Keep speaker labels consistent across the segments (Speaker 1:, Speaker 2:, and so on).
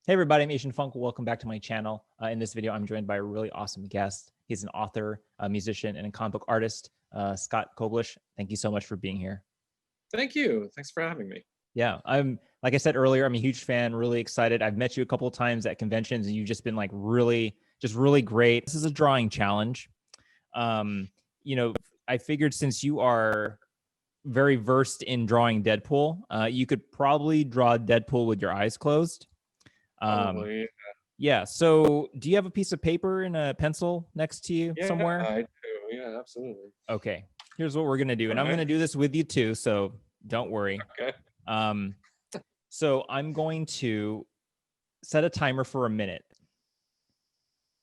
Speaker 1: Hey everybody, I'm Asian Funk. Welcome back to my channel. In this video, I'm joined by a really awesome guest. He's an author, a musician, and a comic book artist, Scott Koblish. Thank you so much for being here.
Speaker 2: Thank you. Thanks for having me.
Speaker 1: Yeah, like I said earlier, I'm a huge fan, really excited. I've met you a couple of times at conventions and you've just been like really great. This is a drawing challenge. You know, I figured since you are very versed in drawing Deadpool, you could probably draw Deadpool with your eyes closed.
Speaker 2: Probably.
Speaker 1: Yeah. So do you have a piece of paper and a pencil next to you somewhere?
Speaker 2: I do. Yeah, absolutely.
Speaker 1: Okay. Here's what we're going to do. And I'm going to do this with you too. So don't worry.
Speaker 2: Okay.
Speaker 1: So I'm going to set a timer for a minute.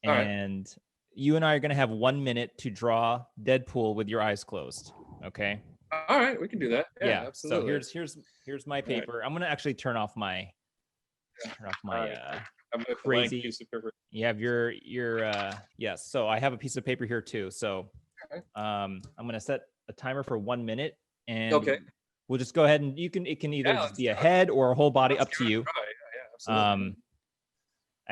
Speaker 1: And you and I are going to have 1 minute to draw Deadpool with your eyes closed. Okay.
Speaker 2: All right. We can do that. Yeah, absolutely.
Speaker 1: So here's my paper. Right. I'm going to actually turn off my crazy piece of paper. You have your yes. So I have a piece of paper here too. So I'm gonna set a timer for 1 minute, and we'll just go ahead and it can either just be a head or a whole body, up to you. I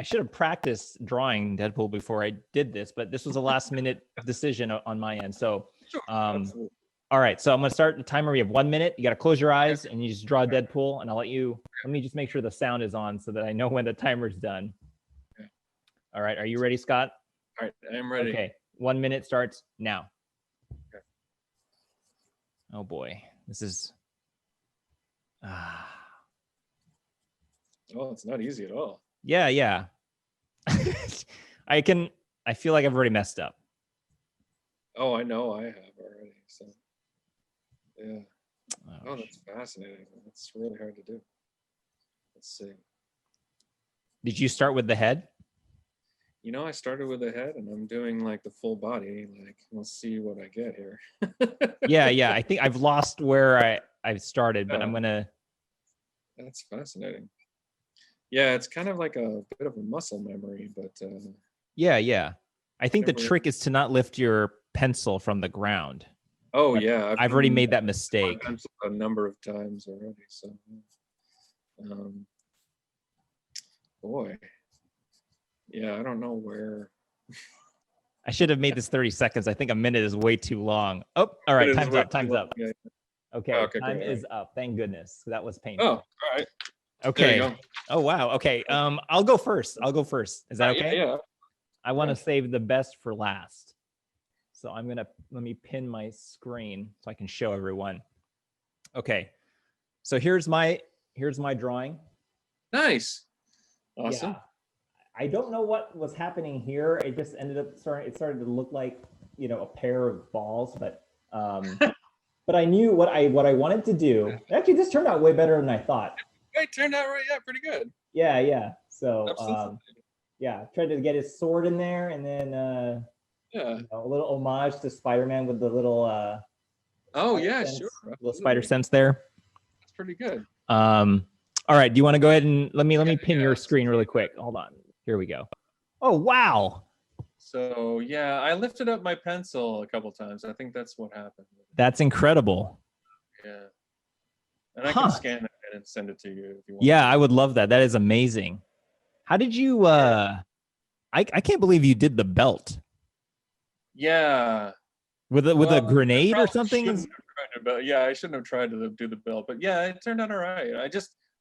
Speaker 1: should have practiced drawing Deadpool before I did this, but this was a last minute decision on my end. So all right, so I'm gonna start the timer. We have 1 minute. You gotta close your eyes and you just draw Deadpool, and let me just make sure the sound is on so that I know when the timer's done. Okay. All right, are you ready, Scott?
Speaker 2: All right, I am ready.
Speaker 1: Okay, 1 minute starts now. Okay. Oh boy, this is.
Speaker 2: Oh, it's not easy at all.
Speaker 1: Yeah. I feel like I've already messed up.
Speaker 2: Oh, I know I have already. So. Yeah. Oh, that's fascinating. That's really hard to do. Let's see.
Speaker 1: Did you start with the head?
Speaker 2: You know, I started with the head and I'm doing like the full body. Like, let's see what I get here.
Speaker 1: Yeah. I think I've lost where I started, but I'm gonna.
Speaker 2: That's fascinating. Yeah, it's kind of like a bit of a muscle memory, but.
Speaker 1: Yeah. I think the trick is to not lift your pencil from the ground.
Speaker 2: Oh yeah,
Speaker 1: I've already made that mistake
Speaker 2: a number of times already. So, boy, yeah, I don't know where.
Speaker 1: I should have made this 30 seconds. I think a minute is way too long. Oh, all right, time's up. Time's up. Yeah. Okay, time is up. Thank goodness. That was painful.
Speaker 2: Oh, all right.
Speaker 1: Okay. Oh wow. Okay. I'll go first. Is that okay?
Speaker 2: Yeah.
Speaker 1: I want to save the best for last. So let me pin my screen so I can show everyone. Okay. So here's my drawing.
Speaker 2: Nice. Awesome.
Speaker 1: Yeah. I don't know what was happening here. It just ended up it started to look like, a pair of balls, but but I knew what I wanted to do. Actually, this turned out way better than I thought.
Speaker 2: It turned out pretty good.
Speaker 1: Yeah. So tried to get his sword in there, and then a little homage to Spider-Man with the little little spider sense there.
Speaker 2: That's pretty good.
Speaker 1: All right, do you want to go ahead and let me pin your screen really quick? Hold on. Here we go. Oh wow.
Speaker 2: So yeah, I lifted up my pencil a couple times. I think that's what happened.
Speaker 1: That's incredible.
Speaker 2: Yeah. And I can scan it and send it to you if you want.
Speaker 1: Yeah, I would love that. That is amazing. How did you I can't believe you did the belt.
Speaker 2: Yeah.
Speaker 1: With a grenade or something?
Speaker 2: Yeah, I shouldn't have tried to do the belt, but yeah, it turned out all right.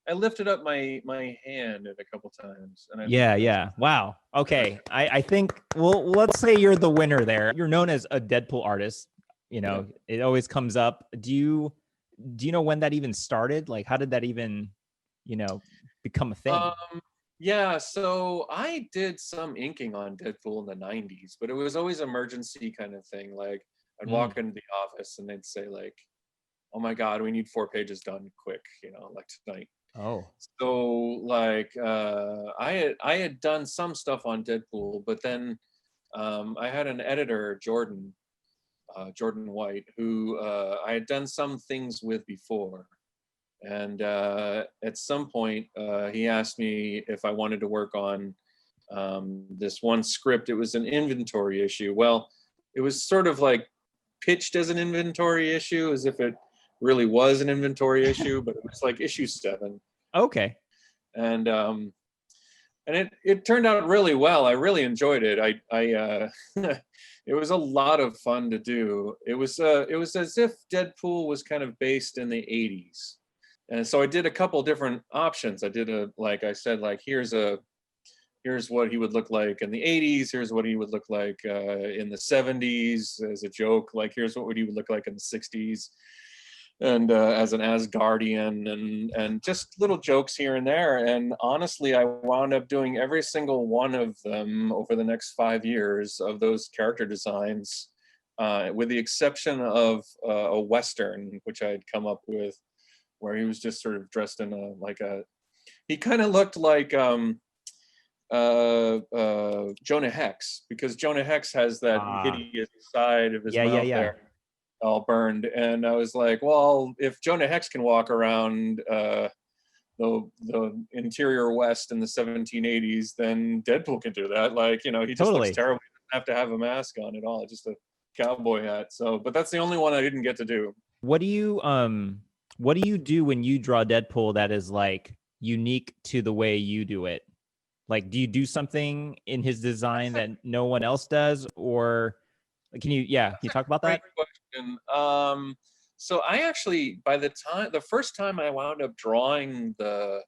Speaker 2: I lifted up my hand a couple times. And
Speaker 1: yeah. Wow. Okay. I think, well, let's say you're the winner there. You're known as a Deadpool artist. It always comes up. Do you know when that even started? Like, how did that even, become a thing?
Speaker 2: Yeah, so I did some inking on Deadpool in the 90s, but it was always emergency kind of thing. Like, I'd walk into the office and they'd say like, oh my God, we need 4 pages done quick, like tonight.
Speaker 1: Oh.
Speaker 2: So like I had done some stuff on Deadpool, but then I had an editor, Jordan White, who I had done some things with before. And at some point, he asked me if I wanted to work on this one script. It was an inventory issue. Well, it was sort of like pitched as an inventory issue, as if it really was an inventory issue, but it was like issue 7.
Speaker 1: Okay.
Speaker 2: And and it turned out really well. I really enjoyed it. It was a lot of fun to do. It was as if Deadpool was kind of based in the 80s. And so I did a couple different options. I did like I said, like here's what he would look like in the 80s. Here's what he would look like in the 70s as a joke. Like here's what he would look like in the 60s. And as an Asgardian, and just little jokes here and there. And honestly, I wound up doing every single one of them over the next 5 years of those character designs, with the exception of a Western, which I had come up with, where he was just sort of dressed in he kind of looked like Jonah Hex, because Jonah Hex has that hideous side of his mouth there, all burned. And I was like, well, if Jonah Hex can walk around the interior West in the 1780s, then Deadpool can do that. Like, he just looks terrible. He doesn't have to have a mask on at all, just a cowboy hat. So, but that's the only one I didn't get to do.
Speaker 1: What do you do when you draw Deadpool that is like unique to the way you do it? Like, do you do something in his design that no one else does, or can you talk about that?
Speaker 2: Great question. So I actually, the first time I wound up drawing the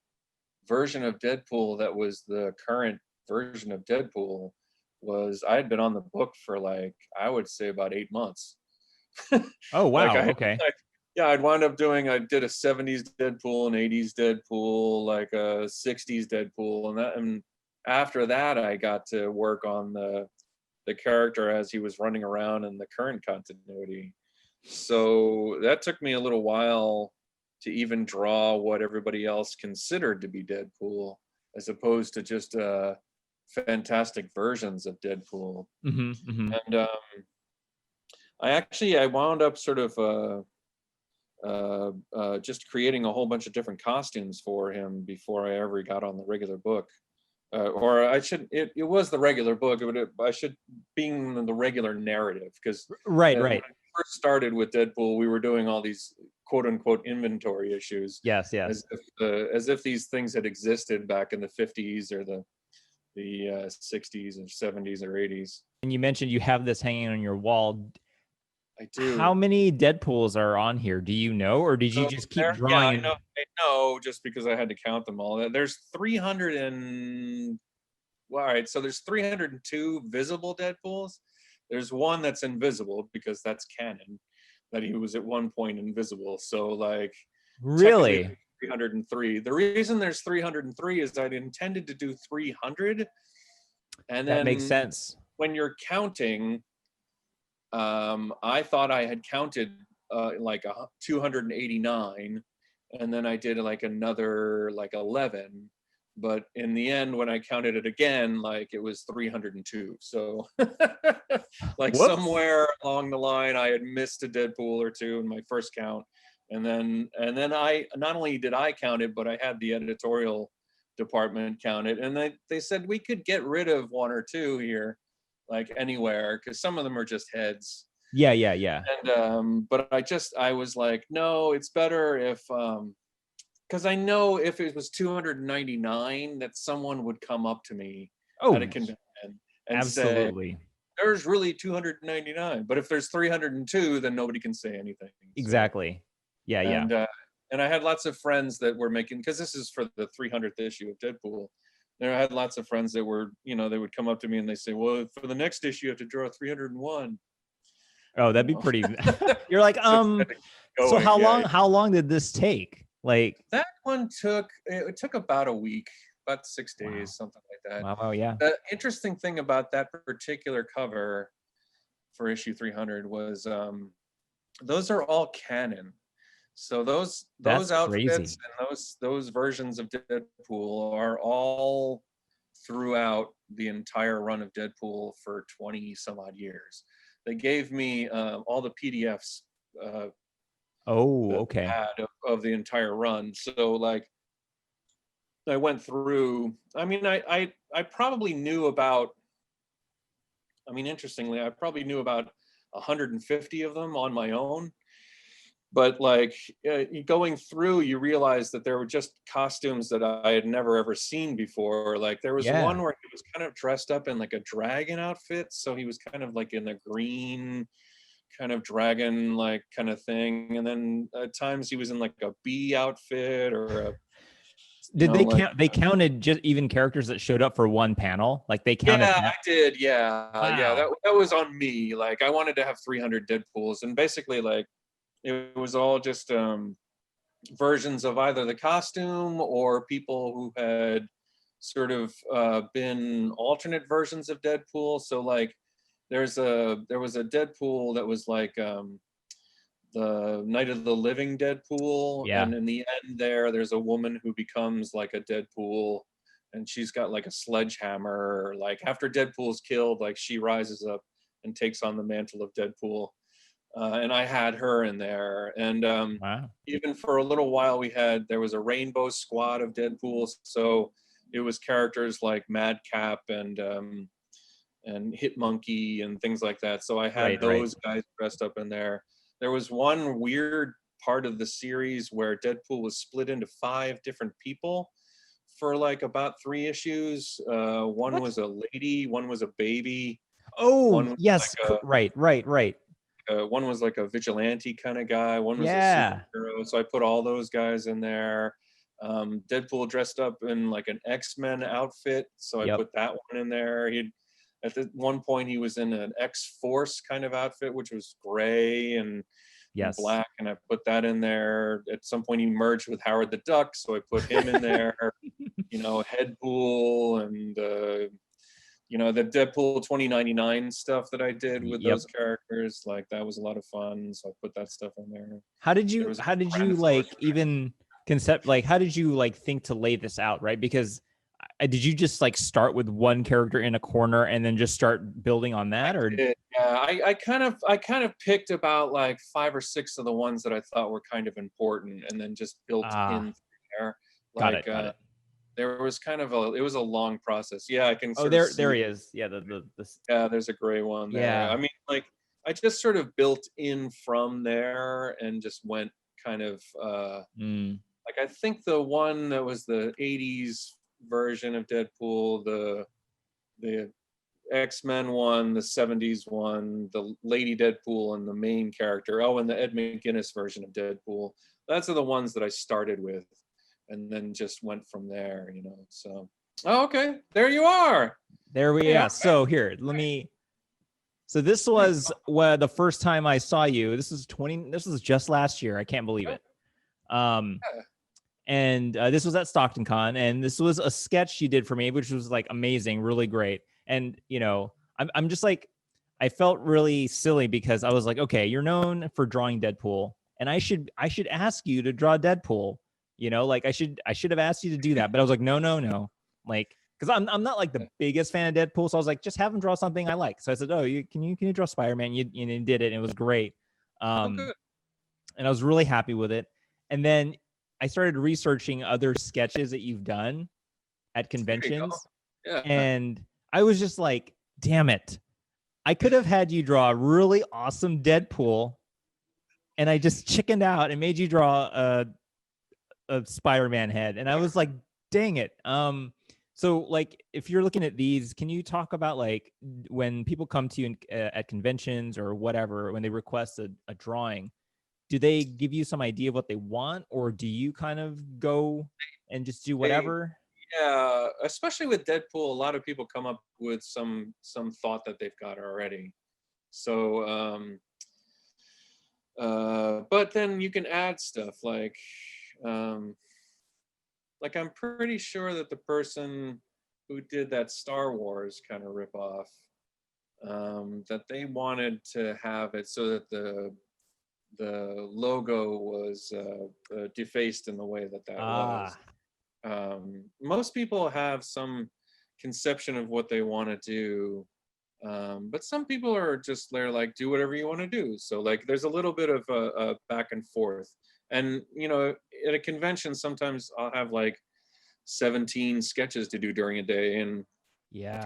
Speaker 2: version of Deadpool that was the current version of Deadpool, was I had been on the book for I would say about 8 months.
Speaker 1: Oh wow! Okay.
Speaker 2: I'd wound up I did a 70s Deadpool, an 80s Deadpool, like a 60s Deadpool, and after that I got to work on the character as he was running around in the current continuity. So that took me a little while to even draw what everybody else considered to be Deadpool, as opposed to just fantastic versions of Deadpool.
Speaker 1: Mm-hmm, mm-hmm.
Speaker 2: And I wound up sort of just creating a whole bunch of different costumes for him before I ever got on the regular book. It was the regular book. I should being the regular narrative, because
Speaker 1: right.
Speaker 2: When I first started with Deadpool, we were doing all these quote unquote inventory issues.
Speaker 1: Yes.
Speaker 2: As if these things had existed back in the 50s or the 60s or 70s or 80s.
Speaker 1: And you mentioned you have this hanging on your wall.
Speaker 2: I do.
Speaker 1: How many Deadpools are on here? Do you know, or did you just keep drawing?
Speaker 2: Yeah, I know, just because I had to count them all. There's 302 visible Deadpools. There's one that's invisible, because that's canon, that he was at one point invisible. So
Speaker 1: really
Speaker 2: 303. The reason there's 303 is I'd intended to do 300, and then
Speaker 1: that makes sense.
Speaker 2: When you're counting, I thought I had counted 289, and then I did another 11, but in the end, when I counted it again, it was 302. So somewhere along the line, I had missed a Deadpool or two in my first count, and then I not only did I count it, but I had the editorial department count it, and they said we could get rid of one or two here, anywhere, because some of them are just heads.
Speaker 1: Yeah.
Speaker 2: And but I was like, no, it's better if because I know if it was 299 that someone would come up to me at a convention and
Speaker 1: absolutely
Speaker 2: say, there's really 299, but if there's 302, then nobody can say anything.
Speaker 1: Exactly. Yeah.
Speaker 2: And I had lots of friends that were making, because this is for the 300th issue of Deadpool. I had lots of friends that were, they would come up to me and they say, well, for the next issue, you have to draw 301.
Speaker 1: Oh, that'd be pretty. You're like, so how long did this take?
Speaker 2: That one took about a week, about 6 days, wow. Something like that.
Speaker 1: Wow, yeah.
Speaker 2: The interesting thing about that particular cover for issue 300 was those are all canon. So those outfits crazy. And those versions of Deadpool are all throughout the entire run of Deadpool for 20 some odd years. They gave me all the PDFs
Speaker 1: okay.
Speaker 2: of the entire run. So I went through, I probably knew about, interestingly, I probably knew about 150 of them on my own. but like going through, you realize that there were just costumes that I had never ever seen before. Like there was
Speaker 1: Yeah.
Speaker 2: one where he was kind of dressed up in like a dragon outfit, so he was kind of like in the green kind of dragon like kind of thing, and then at times he was in like a bee outfit or a
Speaker 1: Did they count? They counted just even characters that showed up for one panel. Like they counted.
Speaker 2: Yeah, I did. Yeah, yeah.
Speaker 1: Wow.
Speaker 2: That was on me. Like I wanted to have 300 Deadpools, and basically like it was all just versions of either the costume or people who had sort of been alternate versions of Deadpool. So like there was a Deadpool that was like the Night of the Living Deadpool,
Speaker 1: Yeah.
Speaker 2: and in the end there's a woman who becomes like a Deadpool, and she's got like a sledgehammer. Like after Deadpool's killed, like she rises up and takes on the mantle of Deadpool. And I had her in there, and
Speaker 1: Wow.
Speaker 2: even for a little while there was a rainbow squad of Deadpool, so it was characters like Madcap and Hit Monkey and things like that. So I had those guys dressed up in there. There was one weird part of the series where Deadpool was split into 5 different people for like about 3 issues. One was a lady, one was a baby.
Speaker 1: Oh, yes. Like right.
Speaker 2: One was like a vigilante kind of guy. One was a superhero. So I put all those guys in there. Deadpool dressed up in like an X-Men outfit, so I put that one in there. At one point he was in an X-Force kind of outfit, which was gray and black, and I put that in there. At some point he merged with Howard the Duck, so I put him in there. Headpool and the Deadpool 2099 stuff that I did with those characters, like that was a lot of fun. So I put that stuff in there.
Speaker 1: How did you like even how did you like think to lay this out, right? Because did you just like start with one character in a corner and then just start building on that?
Speaker 2: I kind of picked about like 5 or 6 of the ones that I thought were kind of important, and then just built in there. Like, got it. There was it was a long process. Yeah, I can.
Speaker 1: There he is. Yeah,
Speaker 2: yeah, there's a gray one there. Yeah, I mean, like I just sort of built in from there and just went kind of like I think the one that was the 80s version of Deadpool, the X-Men one, the 70s one, the Lady Deadpool, and the main character. Oh, and the Ed McGuinness version of Deadpool. That's the ones that I started with, and then just went from there, So, okay, there you are.
Speaker 1: There we are. So here, So this was the first time I saw you. This was just last year. I can't believe it. And this was at Stockton Con, and this was a sketch you did for me, which was like amazing, really great. And I'm just like, I felt really silly because I was like, okay, you're known for drawing Deadpool, and I should ask you to draw Deadpool. Like I should have asked you to do that, but I was like, no, like because I'm not like the biggest fan of Deadpool, so I was like, just have him draw something I like. So I said, oh, can you draw Spider-Man? You did it, and it was great. And I was really happy with it. And then I started researching other sketches that you've done at conventions.
Speaker 2: Yeah.
Speaker 1: And I was just like, damn it. I could have had you draw a really awesome Deadpool, and I just chickened out and made you draw a Spider-Man head. And I was like, dang it. So like, if you're looking at these, can you talk about like when people come to you at conventions or whatever, when they request a drawing, do they give you some idea of what they want, or do you kind of go and just do whatever?
Speaker 2: Yeah, especially with Deadpool, a lot of people come up with some thought that they've got already. So, but then you can add stuff like I'm pretty sure that the person who did that Star Wars kind of ripoff, that they wanted to have it so that the logo was defaced in the way that was. Most people have some conception of what they want to do, but some people they're like, do whatever you want to do. So like there's a little bit of a back and forth. And at a convention sometimes I'll have like 17 sketches to do during a day, and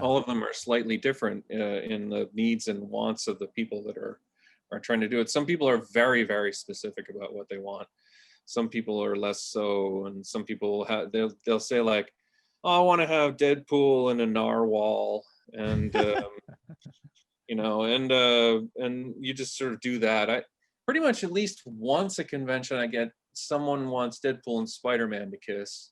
Speaker 2: all of them are slightly different in the needs and wants of the people that are trying to do it. Some people are very, very specific about what they want. Some people are less so, and some people they'll say like, oh, I want to have Deadpool and a narwhal, and you know, and you just sort of do that. I pretty much at least once a convention I get someone wants Deadpool and Spider-Man to kiss.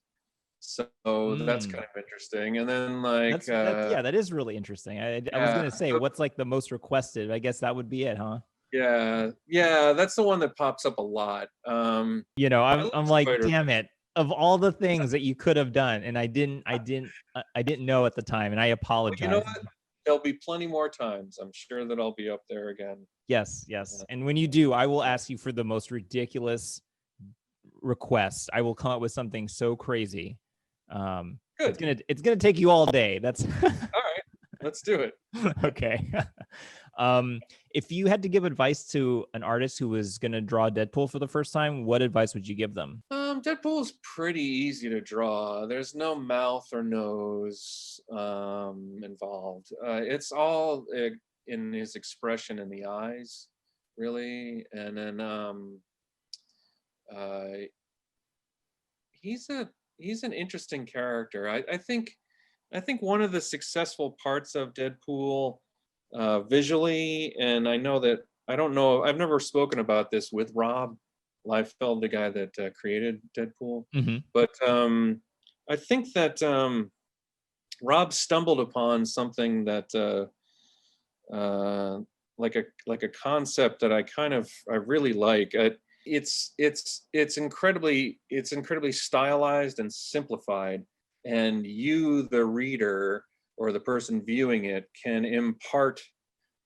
Speaker 2: So that's kind of interesting. And then like
Speaker 1: that is really interesting. I was gonna say, what's like the most requested? I guess that would be it, huh?
Speaker 2: Yeah, that's the one that pops up a lot.
Speaker 1: You know, I'm like, damn it. Of all the things that you could have done, and I didn't know at the time, and I apologize.
Speaker 2: Well, you know what? There'll be plenty more times. I'm sure that I'll be up there again.
Speaker 1: Yes. And when you do, I will ask you for the most ridiculous request. I will come up with something so crazy.
Speaker 2: Good.
Speaker 1: It's gonna take you all day. That's
Speaker 2: all right. Let's do it.
Speaker 1: Okay. If you had to give advice to an artist who was gonna draw Deadpool for the first time, what advice would you give them?
Speaker 2: Deadpool's pretty easy to draw. There's no mouth or nose involved. It's all in his expression in the eyes, really. And then he's an interesting character. I think one of the successful parts of Deadpool visually, and I don't know, I've never spoken about this with Rob Liefeld, the guy that created Deadpool, but I think that Rob stumbled upon something that like a concept that I really like. It's incredibly stylized and simplified, and you, the reader or the person viewing it, can impart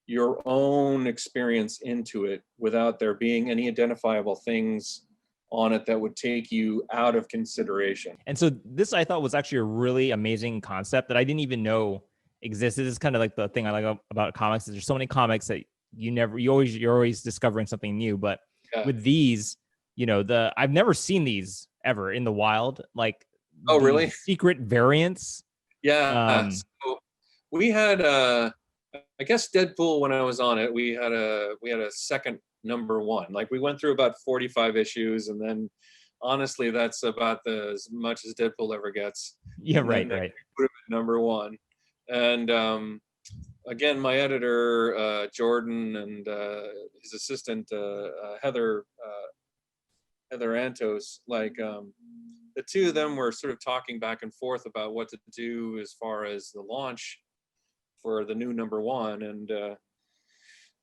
Speaker 2: your own experience into it without there being any identifiable things on it that would take you out of consideration.
Speaker 1: And so this, I thought, was actually a really amazing concept that I didn't even know existed. This is kind of like the thing I like about comics, is there's so many comics that you're always discovering something new. But with these, you know, I've never seen these ever in the wild, like
Speaker 2: really
Speaker 1: secret variants.
Speaker 2: So we had I guess Deadpool, when I was on it, we had a second #1. Like, we went through about 45 issues, and then honestly that's about as much as Deadpool ever gets.
Speaker 1: Yeah,
Speaker 2: and
Speaker 1: right.
Speaker 2: Put him at #1. And again, my editor Jordan and his assistant Heather Antos, like the two of them were sort of talking back and forth about what to do as far as the launch for the new #1, and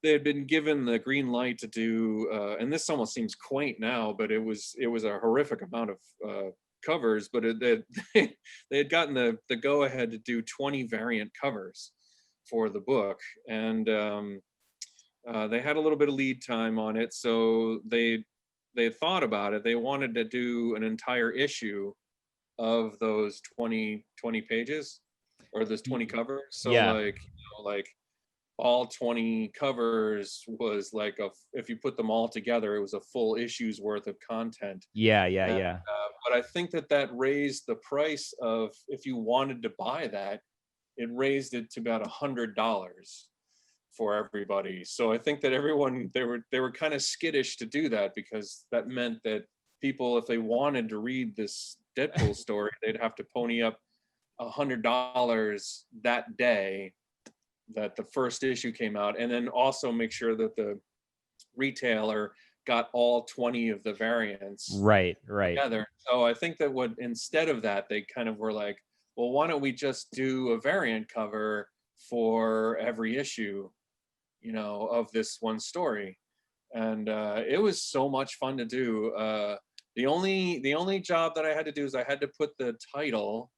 Speaker 2: they had been given the green light to do, and this almost seems quaint now, but it was a horrific amount of covers, but they had gotten the go ahead to do 20 variant covers for the book, and they had a little bit of lead time on it, so they thought about it. They wanted to do an entire issue of those 20 pages, or those 20 covers. So like all 20 covers was like if you put them all together, it was a full issue's worth of content.
Speaker 1: Yeah.
Speaker 2: But I think that raised the price of, if you wanted to buy that, it raised it to about $100 for everybody. So I think that everyone, they were kind of skittish to do that, because that meant that people, if they wanted to read this Deadpool story, they'd have to pony up $100 that day that the first issue came out, and then also make sure that the retailer got all 20 of the variants
Speaker 1: right
Speaker 2: together. So I think that instead of that, they kind of were like, well, why don't we just do a variant cover for every issue, you know, of this one story? And it was so much fun to do. The only job that I had to do is I had to put the title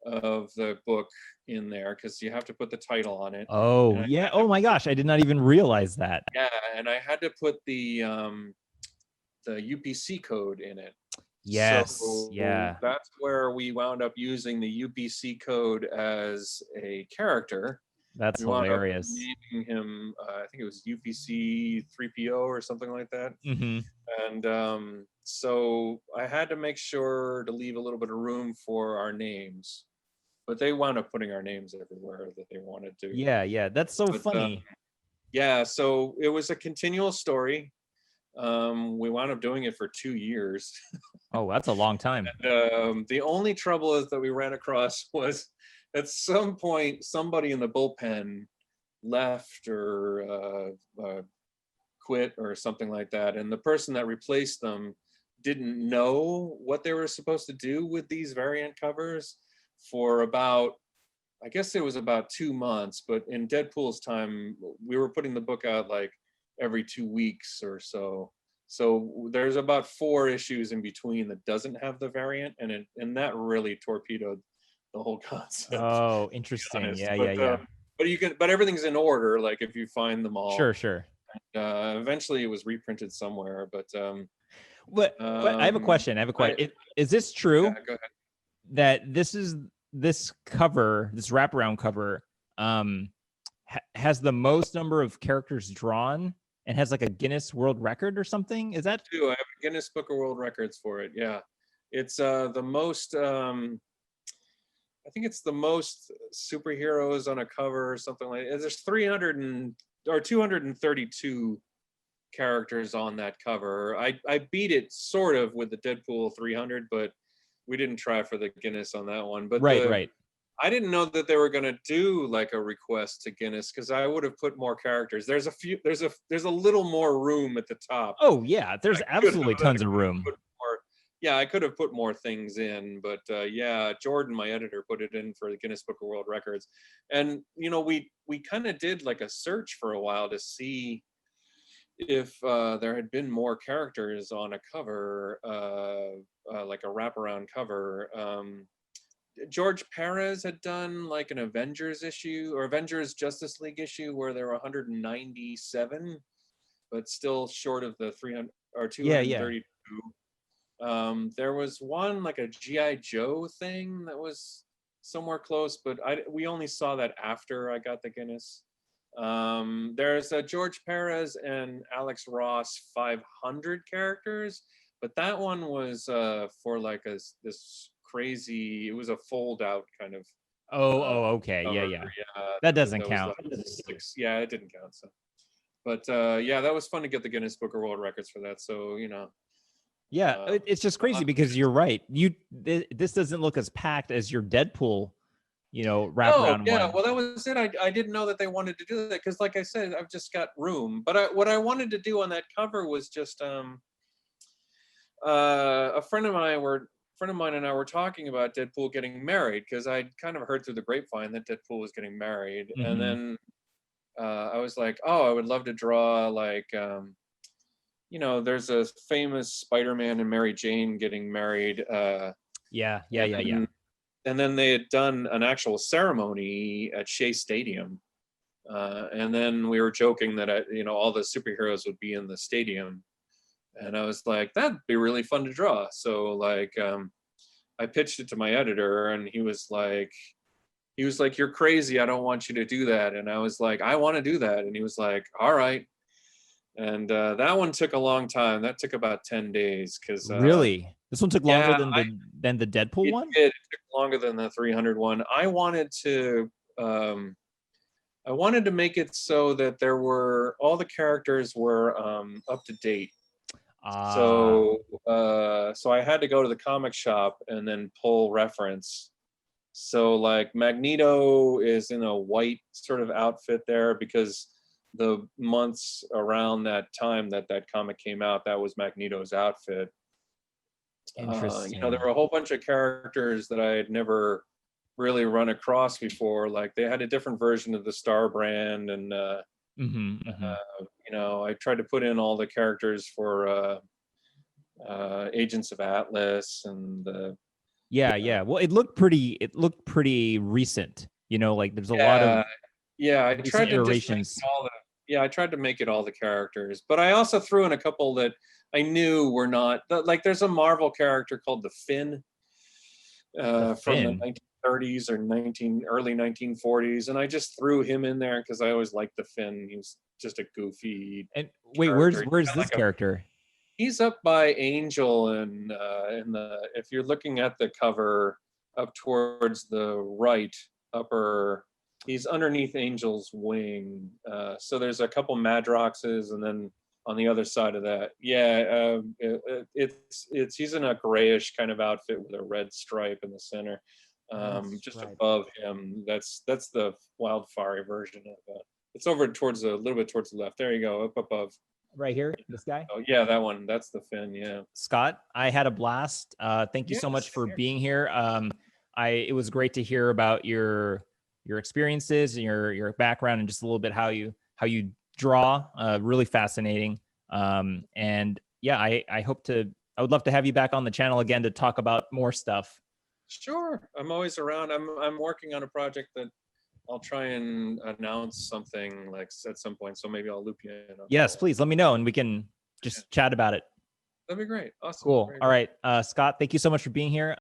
Speaker 2: of the book in there, because you have to put the title on it.
Speaker 1: Oh yeah. Oh my gosh, I did not even realize that.
Speaker 2: Yeah, and I had to put the UPC code in it.
Speaker 1: Yes.
Speaker 2: So
Speaker 1: yeah.
Speaker 2: That's where we wound up using the UPC code as a character.
Speaker 1: That's hilarious.
Speaker 2: Naming him, I think it was UPC 3PO or something like that. And so I had to make sure to leave a little bit of room for our names, but they wound up putting our names everywhere that they wanted to.
Speaker 1: Yeah, that's so funny.
Speaker 2: Yeah, so it was a continual story. We wound up doing it for 2 years.
Speaker 1: Oh, that's a long time.
Speaker 2: And, the only trouble is that we ran across was at some point somebody in the bullpen left or quit or something like that, and the person that replaced them didn't know what they were supposed to do with these variant covers for about, I guess it was about 2 months, but in Deadpool's time, we were putting the book out like every 2 weeks or so. So there's about 4 issues in between that doesn't have the variant, and that really torpedoed the whole concept.
Speaker 1: Oh, interesting. Yeah, yeah.
Speaker 2: But everything's in order. Like if you find them all.
Speaker 1: Sure.
Speaker 2: Eventually, it was reprinted somewhere, but
Speaker 1: But I have a question. Is this true?
Speaker 2: Yeah, go ahead.
Speaker 1: That this cover, this wraparound cover, has the most number of characters drawn and has like a Guinness World Record or something? Is that
Speaker 2: true? I have a Guinness Book of World Records for it. Yeah, it's the most. I think it's the most superheroes on a cover or something like that. There's 232 characters on that cover. I beat it sort of with the Deadpool 300, but we didn't try for the Guinness on that one. But
Speaker 1: right.
Speaker 2: I didn't know that they were going to do like a request to Guinness, because I would have put more characters. There's a little more room at the top.
Speaker 1: Oh yeah, there's absolutely tons of room.
Speaker 2: Yeah, I could have put more things in, but yeah, Jordan, my editor, put it in for the Guinness Book of World Records. And we kind of did like a search for a while to see if there had been more characters on a cover, like a wraparound cover. George Perez had done like an Avengers issue or Avengers Justice League issue where there were 197, but still short of the 300 or 232. Yeah. There was one like a G.I. Joe thing that was somewhere close, but we only saw that after I got the Guinness. There's a George Perez and Alex Ross 500 characters, but that one was for like this crazy, it was a fold out kind of.
Speaker 1: Okay. Yeah. That doesn't count.
Speaker 2: Yeah, it didn't count. So, but yeah, that was fun to get the Guinness Book of World Records for that. So,
Speaker 1: Yeah, it's just crazy because you're right. This doesn't look as packed as your Deadpool, wraparound
Speaker 2: yeah,
Speaker 1: one.
Speaker 2: well, that was it. I didn't know that they wanted to do that because, like I said, I've just got room. But what I wanted to do on that cover was just a friend of mine and I were talking about Deadpool getting married, because I'd kind of heard through the grapevine that Deadpool was getting married, and then I was like, oh, I would love to draw like. There's a famous Spider-Man and Mary Jane getting married.
Speaker 1: Yeah.
Speaker 2: And then they had done an actual ceremony at Shea Stadium. And then we were joking that, all the superheroes would be in the stadium. And I was like, that'd be really fun to draw. So like, I pitched it to my editor, and he was like, you're crazy. I don't want you to do that. And I was like, I want to do that. And he was like, all right. And that one took a long time. That took about 10 days. Because
Speaker 1: really, this one took longer than the Deadpool one.
Speaker 2: It took longer than the 300 one. I wanted to make it so that all the characters were up to date. So I had to go to the comic shop and then pull reference. So like Magneto is in a white sort of outfit there because the months around that time that comic came out, that was Magneto's outfit.
Speaker 1: Interesting.
Speaker 2: There were a whole bunch of characters that I had never really run across before. Like they had a different version of the Star brand, and I tried to put in all the characters for Agents of Atlas and
Speaker 1: yeah. Well, it looked pretty recent. Like there's a lot of
Speaker 2: I tried to
Speaker 1: iterations.
Speaker 2: I tried to make it all the characters, but I also threw in a couple that I knew were not, like there's a Marvel character called the Finn, from the 1930s or early 1940s, and I just threw him in there because I always liked the Finn. He's just a goofy.
Speaker 1: And wait, where's this character?
Speaker 2: He's up by Angel, and if you're looking at the cover up towards the right upper He's underneath Angel's wing. So there's a couple Madroxes, and then on the other side of that, it's he's in a grayish kind of outfit with a red stripe in the center. Just above him, that's the Wildfire version of it. It's over towards a little bit towards the left. There you go, up above.
Speaker 1: Right here, this guy.
Speaker 2: Oh yeah, that one. That's the Finn. Yeah.
Speaker 1: Scott, I had a blast. Thank you so much for being here. It was great to hear about your experiences and your background and just a little bit how you draw. Really fascinating. And yeah, I would love to have you back on the channel again to talk about more stuff.
Speaker 2: Sure, I'm always around. I'm working on a project that I'll try and announce something like at some point. So maybe I'll loop you in.
Speaker 1: Yes, please let me know and we can just chat about it.
Speaker 2: That'd be great. Awesome.
Speaker 1: Cool. All right, Scott, thank you so much for being here.